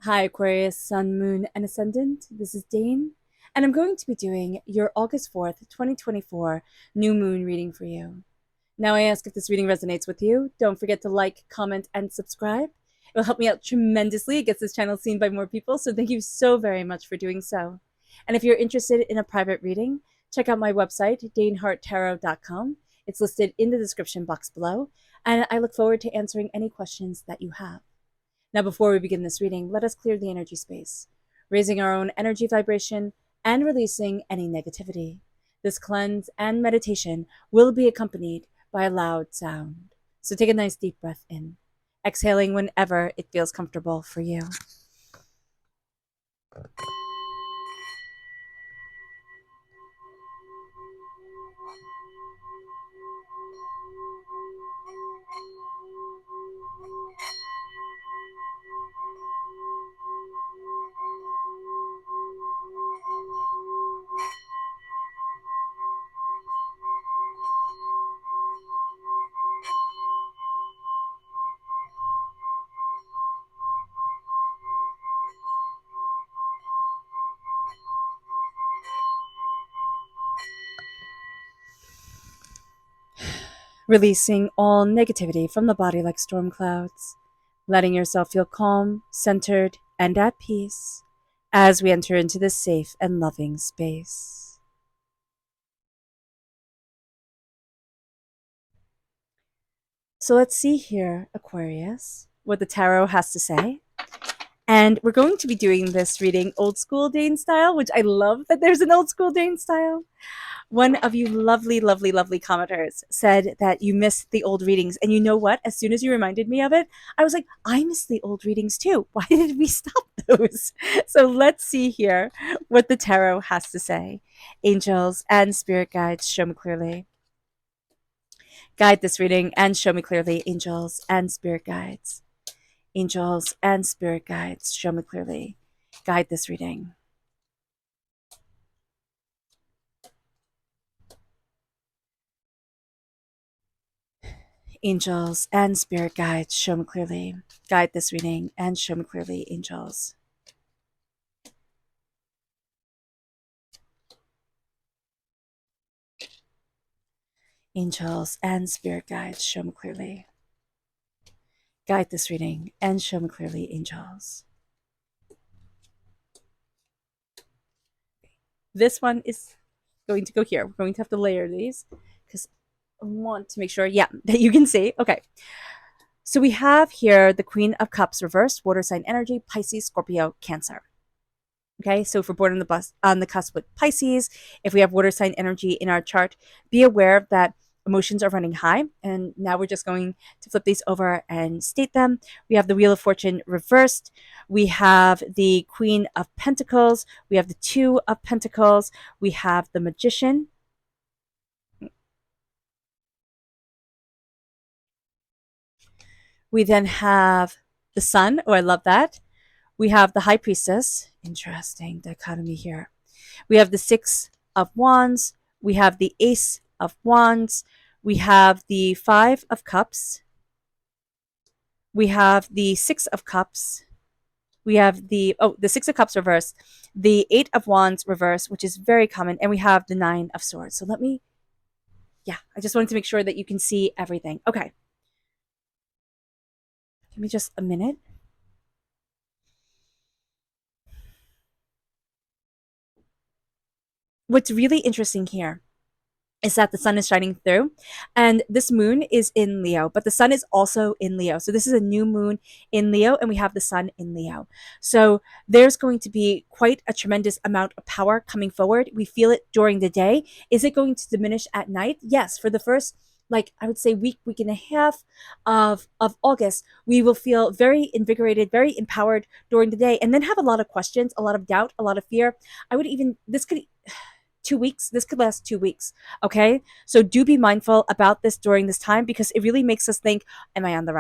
Hi, Aquarius, Sun, Moon, and Ascendant. This is Dane, and I'm going to be doing your August 4th, 2024 new moon reading for you. Now, I ask if this reading resonates with you. Don't forget to like, comment, and subscribe. It will help me out tremendously. It gets this channel seen by more people, so thank you so very much for doing so. And if you're interested in a private reading, check out my website, daneharttarot.com. It's listed in the description box below, and I look forward to answering any questions that you have. Now, before we begin this reading, let us clear the energy space, raising our own energy vibration and releasing any negativity. This cleanse and meditation will be accompanied by a loud sound. So take a nice deep breath in, exhaling whenever it feels comfortable for you. Releasing all negativity from the body like storm clouds, letting yourself feel calm, centered, and at peace as we enter into this safe and loving space. So let's see here, Aquarius, what the tarot has to say. And we're going to be doing this reading old school Dane style, which I love that there's an old school Dane style. One of you lovely, lovely, lovely commenters said that you missed the old readings. And you know what? As soon as you reminded me of it, I was like, I missed the old readings too. Why did we stop those? So let's see here what the tarot has to say. Angels and spirit guides, show me clearly. Guide this reading and show me clearly, angels and spirit guides. Angels and spirit guides, show me clearly. Guide this reading. Angels and spirit guides, show me clearly. Guide this reading and show me clearly, angels. Angels and spirit guides, show me clearly. Guide this reading and show me clearly, angels. This one is going to go here. We're going to have to layer these because I want to make sure, that you can see. Okay. So we have here the Queen of Cups reversed, water sign energy, Pisces, Scorpio, Cancer. Okay, so if we're born on the cusp with Pisces, if we have water sign energy in our chart, be aware that emotions are running high. And now we're just going to flip these over and state them. We have the Wheel of Fortune reversed. We have the Queen of Pentacles. We have the Two of Pentacles. We have the Magician. We then have the Sun. Oh, I love that. We have the High Priestess. Interesting dichotomy here. We have the Six of Wands. We have the Ace of Wands. We have the Five of Cups. We have the Six of Cups. We have the Six of Cups reverse, the Eight of Wands reverse, which is very common, and we have the Nine of Swords. So I just wanted to make sure that you can see everything. Okay. Give me just a minute. What's really interesting here is that the sun is shining through, and this moon is in Leo, but the sun is also in Leo. So this is a new moon in Leo, and we have the sun in Leo. So there's going to be quite a tremendous amount of power coming forward. We feel it during the day. Is it going to diminish at night? Yes. For the first, I would say week and a half of August, we will feel very invigorated, very empowered during the day, and then have a lot of questions, a lot of doubt, a lot of fear. This could 2 weeks. This could last 2 weeks. Okay. So do be mindful about this during this time, because it really makes us think, am I on the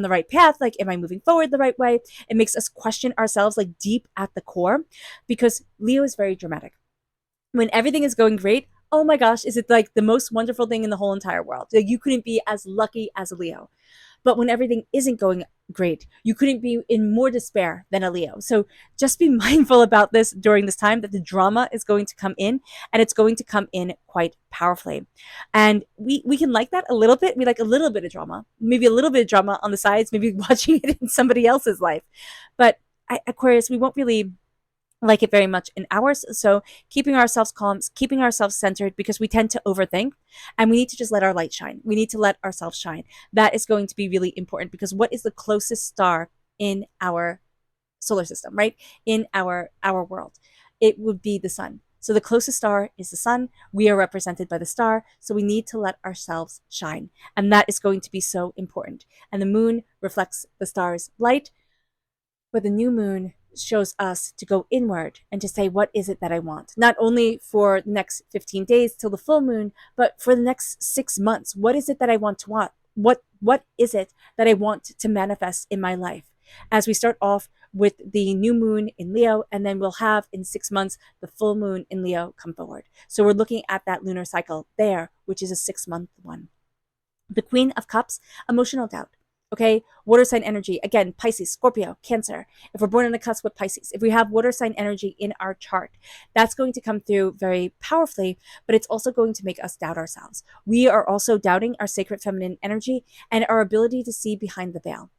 right path? Like, am I moving forward the right way? It makes us question ourselves, like, deep at the core, because Leo is very dramatic. When everything is going great, oh my gosh, is it like the most wonderful thing in the whole entire world? Like, you couldn't be as lucky as a Leo. But when everything isn't going great. You couldn't be in more despair than a Leo. So just be mindful about this during this time, that the drama is going to come in, and it's going to come in quite powerfully. And we can like that a little bit. We like a little bit of drama, maybe a little bit of drama on the sides, maybe watching it in somebody else's life. But Aquarius, we won't really like it very much in ours. So keeping ourselves calm, keeping ourselves centered, because we tend to overthink, and we need to just let our light shine. We need to let ourselves shine. That is going to be really important, because what is the closest star in our solar system, right? In our world, it would be the sun. So the closest star is the sun. We are represented by the star. So we need to let ourselves shine. And that is going to be so important. And the moon reflects the star's light, but the new moon shows us to go inward and to say, what is it that I want? Not only for the next 15 days till the full moon, but for the next 6 months. What is it that I want to want? What is it that I want to manifest in my life? As we start off with the new moon in Leo, and then we'll have in 6 months the full moon in Leo come forward. So we're looking at that lunar cycle there, which is a 6-month one. The Queen of Cups, emotional doubt. Okay, water sign energy, again, Pisces, Scorpio, Cancer. If we're born on the cusp with Pisces, if we have water sign energy in our chart, that's going to come through very powerfully, but it's also going to make us doubt ourselves. We are also doubting our sacred feminine energy and our ability to see behind the veil.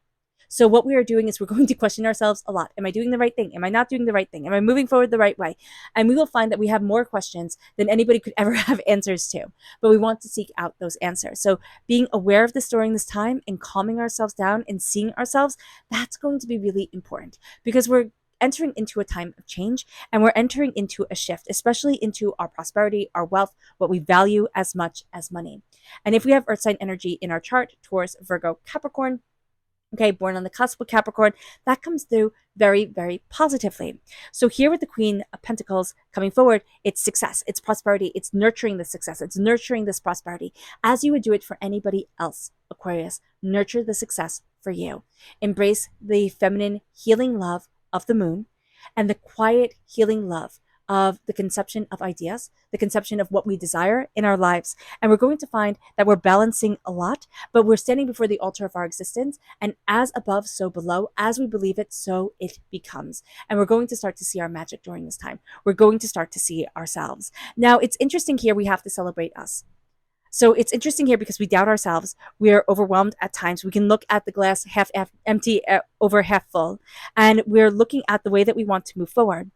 So what we are doing is we're going to question ourselves a lot. Am I doing the right thing? Am I not doing the right thing? Am I moving forward the right way? And we will find that we have more questions than anybody could ever have answers to. But we want to seek out those answers. So being aware of this during this time and calming ourselves down and seeing ourselves, that's going to be really important, because we're entering into a time of change, and we're entering into a shift, especially into our prosperity, our wealth, what we value as much as money. And if we have earth sign energy in our chart, Taurus, Virgo, Capricorn, okay, born on the cusp with Capricorn, that comes through very, very positively. So here with the Queen of Pentacles coming forward, it's success, it's prosperity, it's nurturing the success, it's nurturing this prosperity as you would do it for anybody else. Aquarius, nurture the success for you. Embrace the feminine healing love of the moon and the quiet healing love of the conception of ideas, the conception of what we desire in our lives. And we're going to find that we're balancing a lot, but we're standing before the altar of our existence. And as above, so below. As we believe it, so it becomes. And we're going to start to see our magic during this time. We're going to start to see ourselves. Now, it's interesting here, we have to celebrate us. So it's interesting here because we doubt ourselves. We are overwhelmed at times. We can look at the glass half empty over half full. And we're looking at the way that we want to move forward.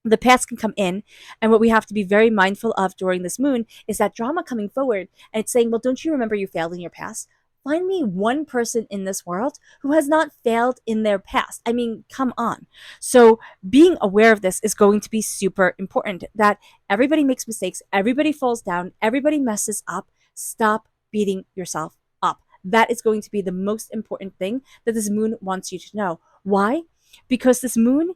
The past can come in, and what we have to be very mindful of during this moon is that drama coming forward, and it's saying, well, don't you remember you failed in your past? Find me one person in this world who has not failed in their past. I mean, come on. So being aware of this is going to be super important, that everybody makes mistakes, everybody falls down, everybody messes up. Stop beating yourself up. That is going to be the most important thing that this moon wants you to know. Why? Because the moon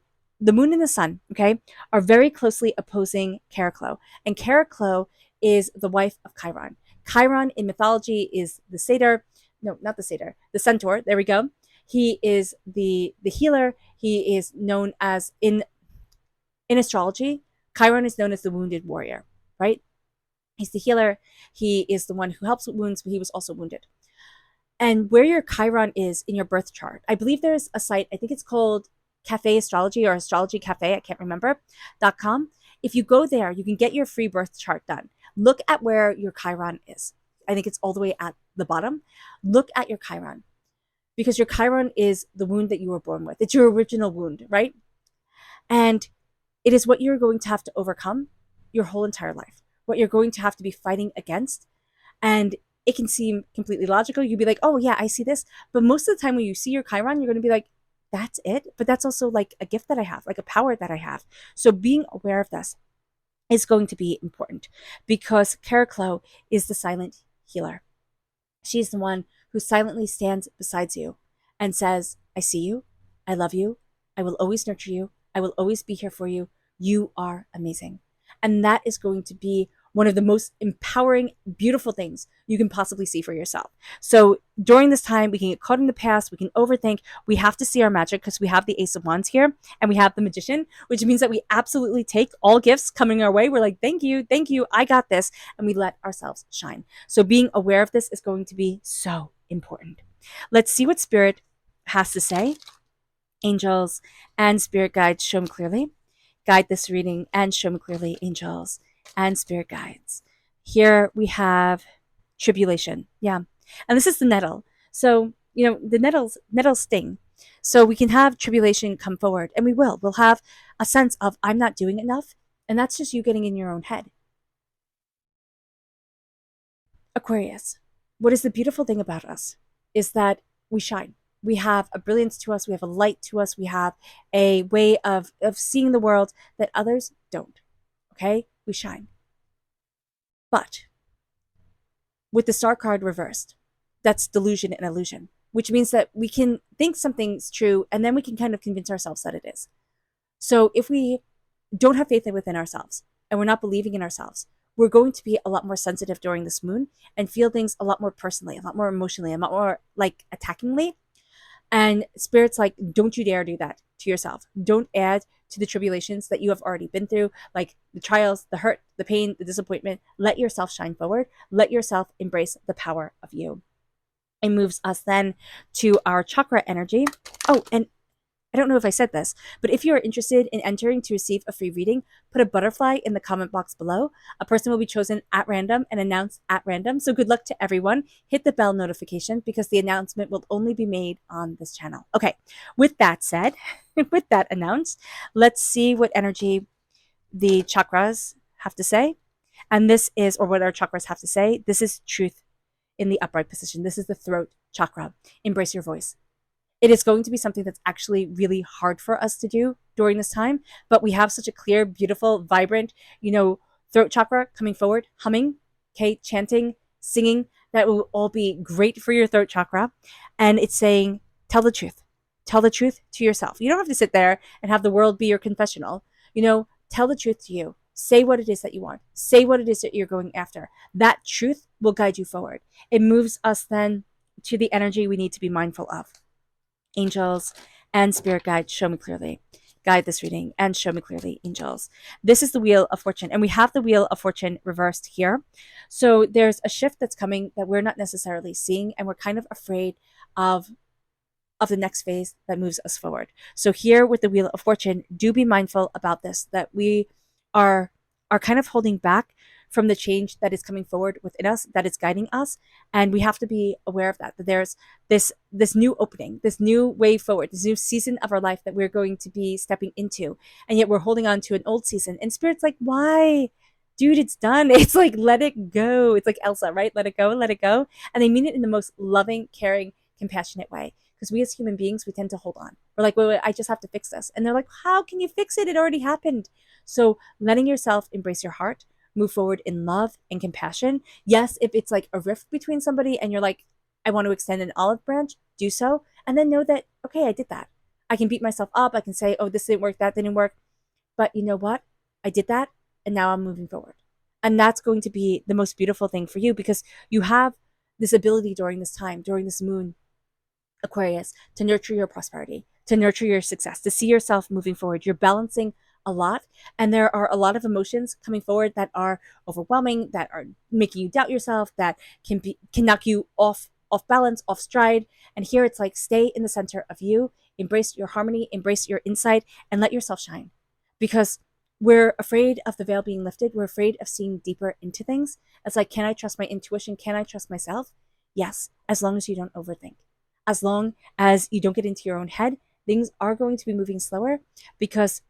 and the sun, okay, are very closely opposing Chariklo. And Chariklo is the wife of Chiron. Chiron in mythology is the satyr. No, not the satyr. The centaur. There we go. He is the healer. He is known as, in astrology, Chiron is known as the wounded warrior, right? He's the healer. He is the one who helps with wounds, but he was also wounded. And where your Chiron is in your birth chart, I believe there's a site, I think it's called Cafe Astrology or Astrology Cafe, I can't remember, .com. If you go there, you can get your free birth chart done. Look at where your Chiron is. I think it's all the way at the bottom. Look at your Chiron, because your Chiron is the wound that you were born with. It's your original wound, right? And it is what you're going to have to overcome your whole entire life, what you're going to have to be fighting against. And it can seem completely logical. You'd be like, oh yeah, I see this. But most of the time when you see your Chiron, you're going to be like, that's it. But that's also like a gift that I have, like a power that I have. So being aware of this is going to be important, because Chariklo is the silent healer. She's the one who silently stands beside you and says, I see you. I love you. I will always nurture you. I will always be here for you. You are amazing. And that is going to be one of the most empowering, beautiful things you can possibly see for yourself. So during this time, we can get caught in the past. We can overthink. We have to see our magic, because we have the Ace of Wands here and we have the Magician, which means that we absolutely take all gifts coming our way. We're like, thank you, I got this. And we let ourselves shine. So being aware of this is going to be so important. Let's see what Spirit has to say. Angels and spirit guides, show me clearly. Guide this reading and show me clearly, angels and spirit guides. Here we have tribulation. Yeah. And this is the nettle. So, the nettles sting. So we can have tribulation come forward, and we will. We'll have a sense of, I'm not doing enough. And that's just you getting in your own head. Aquarius, what is the beautiful thing about us is that we shine. We have a brilliance to us. We have a light to us. We have a way of seeing the world that others don't. Okay? We shine. But with the star card reversed, that's delusion and illusion, which means that we can think something's true and then we can kind of convince ourselves that it is. So if we don't have faith within ourselves and we're not believing in ourselves, we're going to be a lot more sensitive during this moon and feel things a lot more personally, a lot more emotionally, a lot more like attackingly. And spirit's like, don't you dare do that to yourself. Don't add to the tribulations that you have already been through, like the trials, the hurt, the pain, the disappointment. Let yourself shine forward. Let yourself embrace the power of you. It moves us then to our chakra energy. Oh, and I don't know if I said this, but if you are interested in entering to receive a free reading, put a butterfly in the comment box below. A person will be chosen at random and announced at random. So good luck to everyone. Hit the bell notification because the announcement will only be made on this channel. Okay, with that said, with that announced, let's see what energy the chakras have to say. And this is, or what our chakras have to say. This is truth in the upright position. This is the throat chakra. Embrace your voice. It is going to be something that's actually really hard for us to do during this time, but we have such a clear, beautiful, vibrant, throat chakra coming forward, humming, okay, chanting, singing, that will all be great for your throat chakra. And it's saying, tell the truth. Tell the truth to yourself. You don't have to sit there and have the world be your confessional. Tell the truth to you. Say what it is that you want. Say what it is that you're going after. That truth will guide you forward. It moves us then to the energy we need to be mindful of. Angels and spirit guides, show me clearly. Guide this reading and show me clearly, angels. This is the Wheel of Fortune, and we have the Wheel of Fortune reversed here. So there's a shift that's coming that we're not necessarily seeing, and we're kind of afraid of the next phase that moves us forward. So here with the Wheel of Fortune, do be mindful about this, that we are kind of holding back from the change that is coming forward within us, that is guiding us. And we have to be aware of that there's this new opening, this new way forward, this new season of our life that we're going to be stepping into. And yet we're holding on to an old season. And spirit's like, why? Dude, it's done. It's like, let it go. It's like Elsa, right? Let it go, let it go. And they mean it in the most loving, caring, compassionate way. Because we as human beings, we tend to hold on. We're like, wait, I just have to fix this. And they're like, how can you fix it? It already happened. So letting yourself embrace your heart, move forward in love and compassion. Yes, if it's like a rift between somebody and you're like, I want to extend an olive branch, do so. And then know that, okay, I did that. I can beat myself up. I can say, oh, this didn't work, that didn't work. But you know what? I did that. And now I'm moving forward. And that's going to be the most beautiful thing for you, because you have this ability during this time, during this moon, Aquarius, to nurture your prosperity, to nurture your success, to see yourself moving forward. You're balancing a lot, and there are a lot of emotions coming forward that are overwhelming, that are making you doubt yourself, that can knock you off balance, off stride. And here it's like, stay in the center of you, embrace your harmony, embrace your insight, and let yourself shine. Because we're afraid of the veil being lifted. We're afraid of seeing deeper into things. It's like, can I trust my intuition? Can I trust myself? Yes, as long as you don't overthink. As long as you don't get into your own head, things are going to be moving slower, because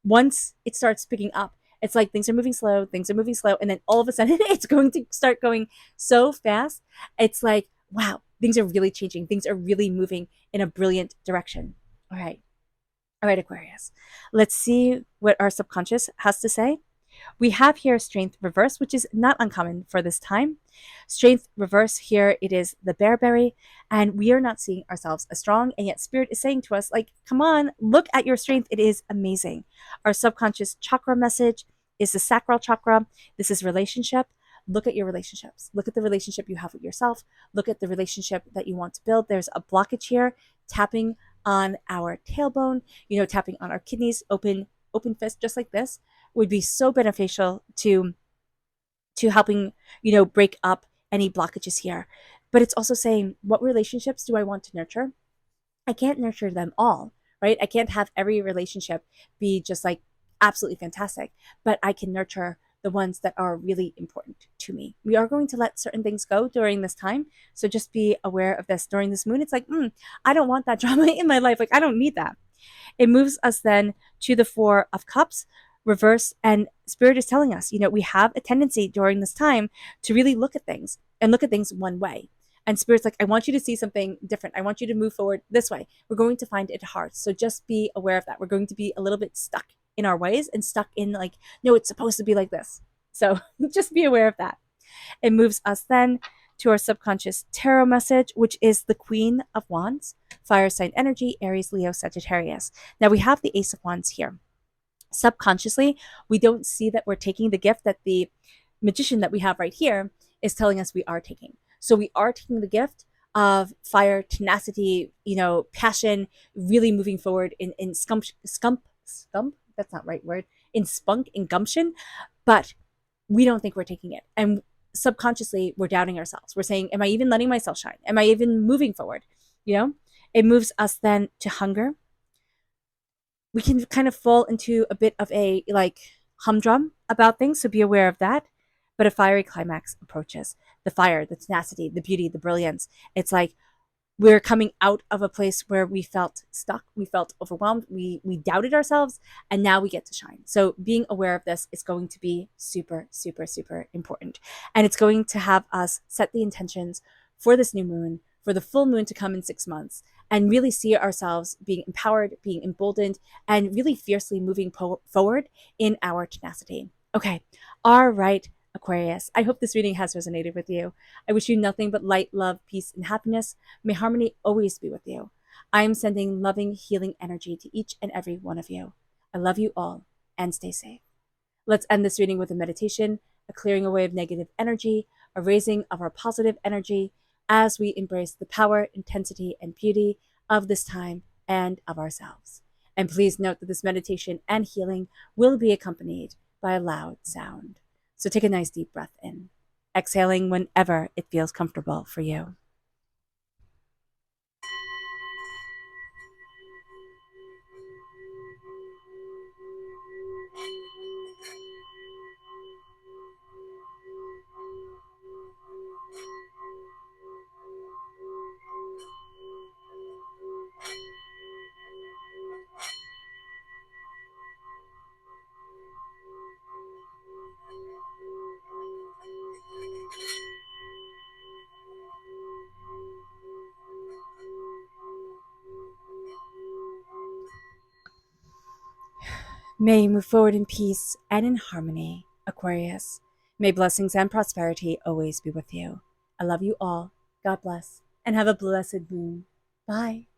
once it starts picking up, it's like things are moving slow, and then all of a sudden it's going to start going so fast. It's like, wow, things are really changing. Things are really moving in a brilliant direction. All right, Aquarius. Let's see what our subconscious has to say. We have here strength reverse, which is not uncommon for this time. Strength reverse here, it is the bearberry, and we are not seeing ourselves as strong, and yet spirit is saying to us, like, come on, look at your strength. It is amazing. Our subconscious chakra message is the sacral chakra. This is relationship. Look at your relationships. Look at the relationship you have with yourself. Look at the relationship that you want to build. There's a blockage here, tapping on our tailbone, tapping on our kidneys, open fist, just like this, would be so beneficial to helping, break up any blockages here. But it's also saying, what relationships do I want to nurture? I can't nurture them all, right? I can't have every relationship be just like absolutely fantastic, but I can nurture the ones that are really important to me. We are going to let certain things go during this time. So just be aware of this during this moon. It's like, I don't want that drama in my life. Like, I don't need that. It moves us then to the Four of Cups reverse. And Spirit is telling us, we have a tendency during this time to really look at things and look at things one way. And Spirit's like, I want you to see something different. I want you to move forward this way. We're going to find it hard. So just be aware of that. We're going to be a little bit stuck in our ways and stuck in like, no, it's supposed to be like this. So just be aware of that. It moves us then to our subconscious tarot message, which is the Queen of Wands, fire sign energy, Aries, Leo, Sagittarius. Now we have the Ace of Wands here. Subconsciously, we don't see that we're taking the gift that the magician that we have right here is telling us we are taking. So we are taking the gift of fire, tenacity, passion, really moving forward in skunk, that's not right word, in spunk and gumption, but we don't think we're taking it. And subconsciously, we're doubting ourselves. We're saying, am I even letting myself shine? Am I even moving forward? It moves us then to hunger. We can kind of fall into a bit of a like humdrum about things, so be aware of that. But a fiery climax approaches. The fire, the tenacity, the beauty, the brilliance. It's like we're coming out of a place where we felt stuck, we felt overwhelmed, we doubted ourselves, and now we get to shine. So being aware of this is going to be super, super, super important. And it's going to have us set the intentions for this new moon, for the full moon to come in 6 months, and really see ourselves being empowered, being emboldened, and really fiercely moving forward in our tenacity. Okay, all right, Aquarius, I hope this reading has resonated with you. I wish you nothing but light, love, peace, and happiness. May harmony always be with you. I am sending loving, healing energy to each and every one of you. I love you all, and stay safe. Let's end this reading with a meditation, a clearing away of negative energy, a raising of our positive energy as we embrace the power, intensity, and beauty of this time and of ourselves. And please note that this meditation and healing will be accompanied by a loud sound. So take a nice deep breath in, exhaling whenever it feels comfortable for you. May you move forward in peace and in harmony, Aquarius. May blessings and prosperity always be with you. I love you all. God bless, and have a blessed moon. Bye.